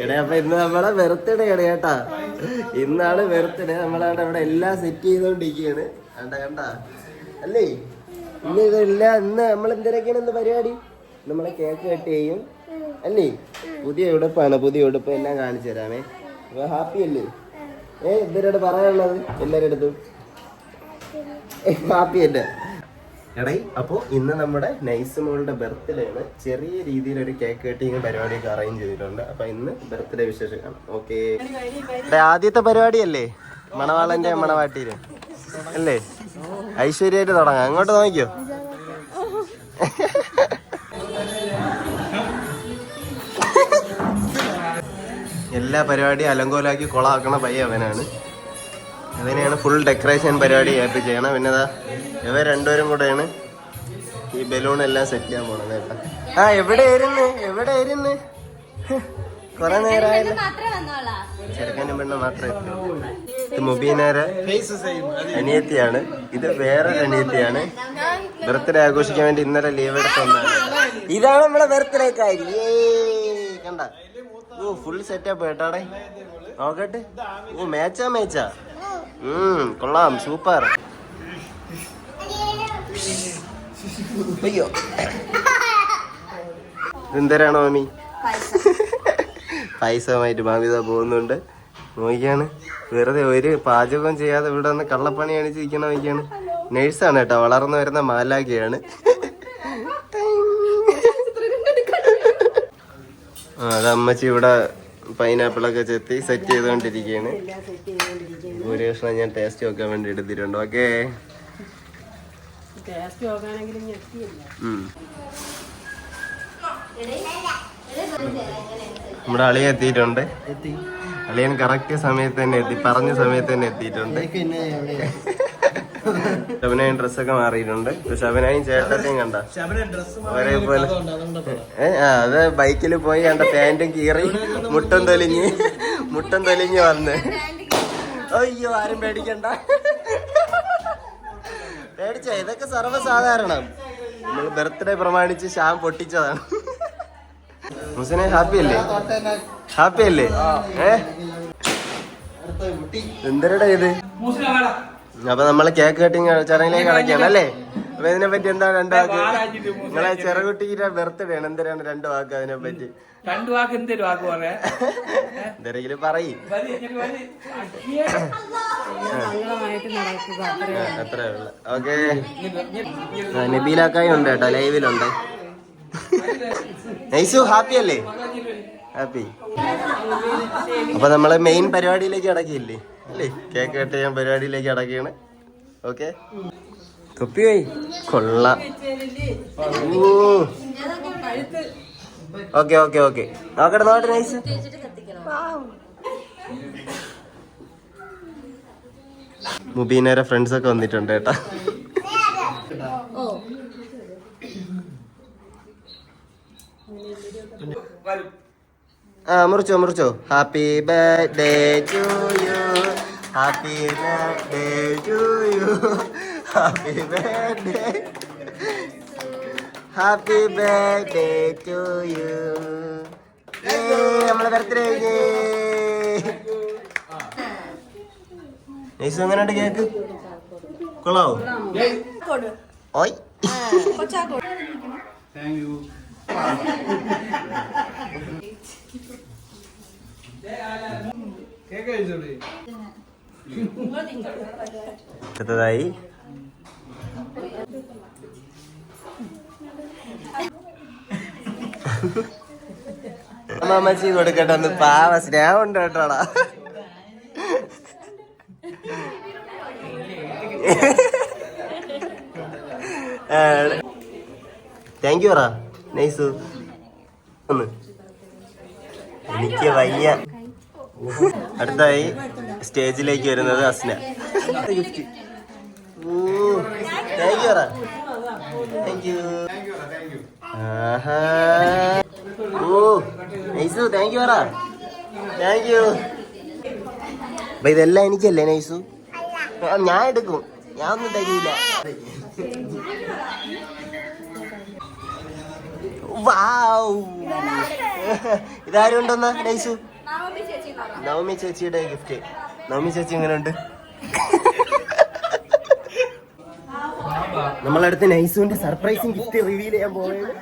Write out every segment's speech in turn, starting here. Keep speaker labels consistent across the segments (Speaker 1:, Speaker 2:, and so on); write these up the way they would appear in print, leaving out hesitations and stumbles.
Speaker 1: എടാ അപ്പൊ ഇന്ന് നമ്മളെ ബർത്ത്ഡേ ആണ് കേട്ടാ. ഇന്നാണ് ബർത്ത്ഡേ. നമ്മളവിടെ ഇവിടെ എല്ലാം സെറ്റ് ചെയ്തോണ്ടിരിക്കുകയാണ്. കണ്ട അല്ലേ? ഇന്ന് ഇതെല്ലാം ഇന്ന് നമ്മൾ എന്തിനൊക്കെയാണ് ഇന്ന് പരിപാടി? നമ്മളെ കേക്ക് കട്ട് ചെയ്യും അല്ലേ? പുതിയ ഉടുപ്പാണ്. പുതിയ ഉടുപ്പ് എല്ലാം കാണിച്ചു തരാമേ. അപ്പൊ ഹാപ്പി അല്ലേ? എന്തിനോട് പറയാനുള്ളത് എല്ലാവരുടെ അടുത്തും? ഹാപ്പി അല്ലേ? എടേ അപ്പൊ ഇന്ന് നമ്മുടെ നൈസ് മോളുടെ ബർത്ത്ഡേ ആണ്. ചെറിയ രീതിയിൽ ഒരു കേക്ക് കട്ടിങ് പരിപാടിയൊക്കെ അറേഞ്ച് ചെയ്തിട്ടുണ്ട്. അപ്പൊ ഇന്ന് ബർത്ത്ഡേ വിശേഷം കാണാം. ഓക്കെ, ആദ്യത്തെ പരിപാടിയല്ലേ മണവാളന്റെ മണവാട്ടിയില് അല്ലേ? ഐശ്വര്യമായിട്ട് തുടങ്ങാം. അങ്ങോട്ട് നോക്കിയോ. എല്ലാ പരിപാടിയും അലങ്കോലാക്കി കൊളാക്കണ പയ്യ അവനാണ്. അതിനെയാണ് ഫുൾ ഡെക്കറേഷൻ പരിപാടി ആയിട്ട് ചെയ്യണം. പിന്നെ ഇവർ രണ്ടുപേരും കൂടെയാണ് ഈ ബലൂൺ എല്ലാം സെറ്റ് ചെയ്യാൻ പോണത് കേട്ടോ. ആ എവിടെയായിരുന്നു കൊറേ നേരമായില്ല. ചെറുക്കനും പെണ്ണും മാത്രമേ എത്തി. ഇത് മുബീനേരെ അനിയത്തിയാണ്. ഇത് വേറൊരു അനിയത്തിയാണ്. ബർത്ത്ഡേ ആഘോഷിക്കാൻ വേണ്ടി ഇന്നലെ ലീവ് എടുത്തൊന്നാണ്. ഇതാണ് നമ്മളെ ബർത്ത്ഡേ കാര്യം. കണ്ട ഫുൾ സെറ്റപ്പ് കേട്ടാടെ. നോക്കട്ടെ. മേച്ചാ കൊള്ളാം, സൂപ്പർ. അയ്യോ ഇതെന്തരാണോ മാമി? പൈസമായിട്ട് മാമിത പോകുന്നുണ്ട്. നോക്കിയാണ് വെറുതെ ഒരു പാചകം ചെയ്യാതെ ഇവിടെ വന്ന് കള്ളപ്പണി കാണിച്ചിരിക്കണ നോക്കിയാണ്. നേഴ്സാണ് കേട്ടോ, വളർന്നു വരുന്ന മാലാഖയാണ്. അത് അമ്മച്ചി ഇവിടെ പൈനാപ്പിളൊക്കെ ചെത്തി സെറ്റ് ചെയ്തുകൊണ്ടിരിക്കുകയാണ്. ഒരു കഷ്ണം ഞാൻ ടേസ്റ്റ് നോക്കാൻ വേണ്ടി എടുത്തിട്ടുണ്ട്. ഓക്കെ, നമ്മുടെ അളിയൻ എത്തിയിട്ടുണ്ട്. അളിയൻ കറക്റ്റ് സമയത്ത് തന്നെ എത്തി, പറഞ്ഞ സമയത്ത് തന്നെ എത്തിയിട്ടുണ്ട്. ശബനായും ഡ്രസ്സൊക്കെ മാറിയിട്ടുണ്ട്. ശബനായും ചേട്ടത്തെയും കണ്ട ഒരേപോലെ. അത് ബൈക്കിൽ പോയി കണ്ട പാൻറ്റും കീറി മുട്ടം തൊലിഞ്ഞ് വന്ന്. അയ്യോ ആരും പേടിക്കണ്ട. പേടിച്ച ഇതൊക്കെ സർവ്വസാധാരണം. നമ്മൾ ബർത്ത്ഡേ പ്രമാണിച്ച് ഷാം പൊട്ടിച്ചതാണ്. മുസിനെ ഹാപ്പി അല്ലേ? എന്തരടാ ഇത്? അപ്പൊ നമ്മള് കേക്ക് കട്ടിങ് ചടങ്ങിലേക്ക് കടക്കുകയാണ് അല്ലേ? അപ്പൊ ഇതിനെ പറ്റി എന്താണ് രണ്ടു വാക്ക്? നിങ്ങളെ ചെറുകുട്ടിയുടെ ബർത്ത്ഡേ ആണ്. എന്തിനാണ് രണ്ടു വാക്ക് അതിനെ പറ്റി? എന്തെങ്കിലും പറയും. അത്രേ ഉള്ളു. ഓക്കെ, നബീലാക്കായി ഉണ്ട് കേട്ടോ, ലൈവിലുണ്ട്. നൈസു ഹാപ്പി അല്ലേ? ഹാപ്പി. അപ്പൊ നമ്മളെ മെയിൻ പരിപാടിയിലേക്ക് അടക്കിയില്ലേ അല്ലേ? കേക്ക് കട്ട് ചെയ്യാൻ പരിപാടിയിലേക്ക് അടക്കുകയാണ്. ഓക്കെ, തൊപ്പി പോയി കൊള്ളാം. ഓക്കെ നോക്കട്ടെ നൈസ്. മുബീനേരെ ഫ്രണ്ട്സ് ഒക്കെ വന്നിട്ടുണ്ട് കേട്ടാ. മുറിച്ചോ. Happy birthday to you, happy birthday to you, happy birthday, happy birthday to you. നമ്മളെ ബർത്ത്ഡേ നൈസ്. എങ്ങനെയുണ്ട് കേക്ക്? കൊള്ളാവോ? ഓയ് അടുത്തതായി അമ്മച്ചി കൊടുക്കട്ടെ. ഒന്ന് പാവ സ്നേഹം ഉണ്ട് കേട്ടോടാ. താങ്ക് യു പറ നൈസു. ഒന്ന് എനിക്ക് വയ്യ. അടുത്തായി സ്റ്റേജിലേക്ക് വരുന്നത് അസ്ന. ഗിഫ്റ്റ്. താങ്ക് യു പറ. Thank you. ആഹാ നൈസു താങ്ക് യു പറ. Thank you. അപ്പൊ ഇതെല്ലാം എനിക്കല്ലേ നൈസു? ഞാൻ എടുക്കും, ഞാൻ ഒന്നും തരില്ല. ഇതാരും ഉണ്ടെന്നാ നൈസു? നവമി ചേച്ചിയുടെ ഗിഫ്റ്റ്. നവമി ചേച്ചി എങ്ങനെയുണ്ട്? നമ്മളടുത്ത് നൈസുവിന്റെ സർപ്രൈസിങ് ഗിഫ്റ്റ് റിവീൽ ചെയ്യാൻ പോവുകയാണ്.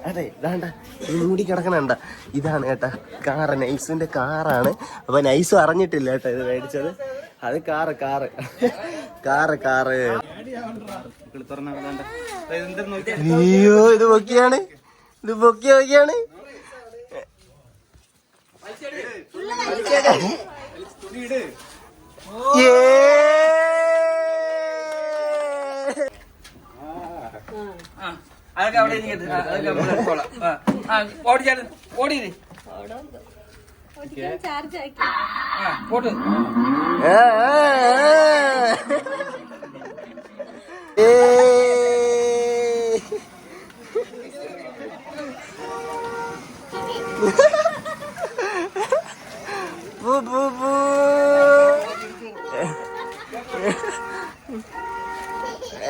Speaker 1: അതെ, ഇതാണ്ട ഈ മൂടി കിടക്കണണ്ട, ഇതാണ് കേട്ടാ കാറ്, നൈസുവിന്റെ കാറാണ്. അപ്പൊ നൈസു അറിഞ്ഞിട്ടില്ല കേട്ടോ ഇത് മേടിച്ചത്. അത് കാറ് കാറ് കാറ് കാറ്. അയ്യോ, ഇത് പൊക്കിയാണ്, ഇത് പൊക്കിയാണ്.
Speaker 2: അതൊക്കെ അവിടെ ഓടി പോട്ട്.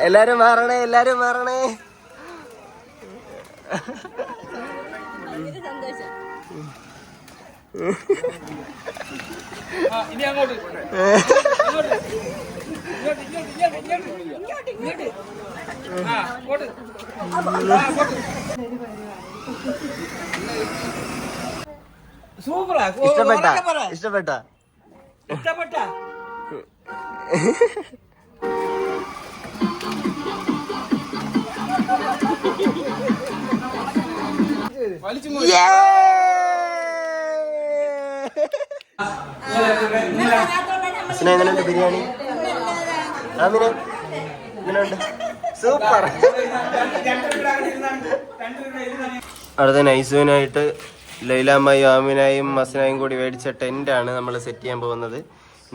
Speaker 1: എല്ലാരും മാറണേ, എല്ലാരും മാറണേ.
Speaker 2: ഇനി അങ്ങോട്ട് സൂപ്പറാ.
Speaker 1: ഇഷ്ടപ്പെട്ട എങ്ങനെയുണ്ട് ബിരിയാണി? ആമിന എങ്ങനെയുണ്ട്? സൂപ്പർ. അടുത്ത നൈസുവിനായിട്ട് ലൈലാമ്മയും ആമിനായും മസനായും കൂടി മേടിച്ച ടെന്റാണ് നമ്മൾ സെറ്റ് ചെയ്യാൻ പോകുന്നത്.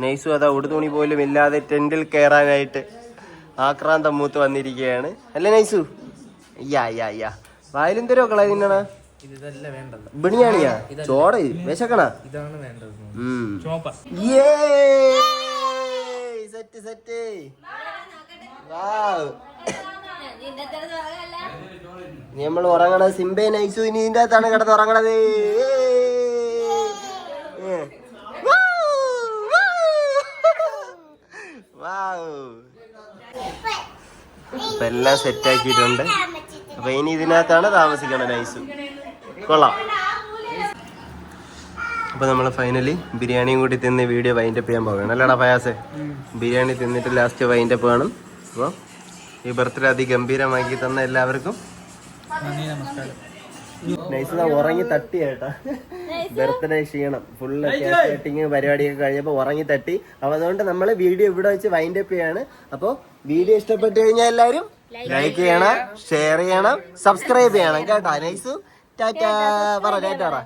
Speaker 1: നൈസു അതാ ഉടുതുണി പോലും ഇല്ലാതെ ടെന്റിൽ കയറാനായിട്ട് ആക്രാന്തം മൂത്ത് വന്നിരിക്കുകയാണ്. അല്ലേ നൈസു? യാ വായിലും തരോ കള തിന്നണ ബിണിയാണിയാ ചോട വിശക്കണ. Set set. നമ്മൾ ഉറങ്ങണത് സിംബേ നൈസു ഇനി ഇതിന്റെ അകത്താണ് കിടന്ന് ഉറങ്ങണത്. ഇപ്പൊ എല്ലാം സെറ്റ് ആക്കിയിട്ടുണ്ട്. അപ്പൊ ഇനി ഇതിനകത്താണ് താമസിക്കണം നൈസു. കൊള്ളാം. അപ്പൊ നമ്മള് ഫൈനലി ബിരിയാണിയും കൂടി തിന്ന് വീഡിയോ വൈൻഡപ്പ് ചെയ്യാൻ പോവുകയാണ്. അല്ലേടാ ഫയാസെ? ബിരിയാണി തിന്നിട്ട് ലാസ്റ്റ് വൈൻഡപ്പ് വേണം. അപ്പോൾ ഈ ബർത്ത്ഡേ അതിഗംഭീരമാക്കി തന്ന എല്ലാവർക്കും നൈസ്. ഉറങ്ങി തട്ടി കേട്ടാ, ബർത്ത്ഡേ ക്ഷീണം ഫുള്ള് കേക്ക് കട്ടിങ് പരിപാടിയൊക്കെ കഴിഞ്ഞപ്പോൾ ഉറങ്ങി തട്ടി. അപ്പൊ അതുകൊണ്ട് നമ്മൾ വീഡിയോ ഇവിടെ വെച്ച് വൈൻഡപ്പ് ചെയ്യാണ്. അപ്പോൾ വീഡിയോ ഇഷ്ടപ്പെട്ടു കഴിഞ്ഞാൽ എല്ലാവരും ലൈക്ക് ചെയ്യണം, ഷെയർ ചെയ്യണം, സബ്സ്ക്രൈബ് ചെയ്യണം കേട്ടാ. നൈസു ടാറ്റാ പറ, ടാറ്റാ പറ.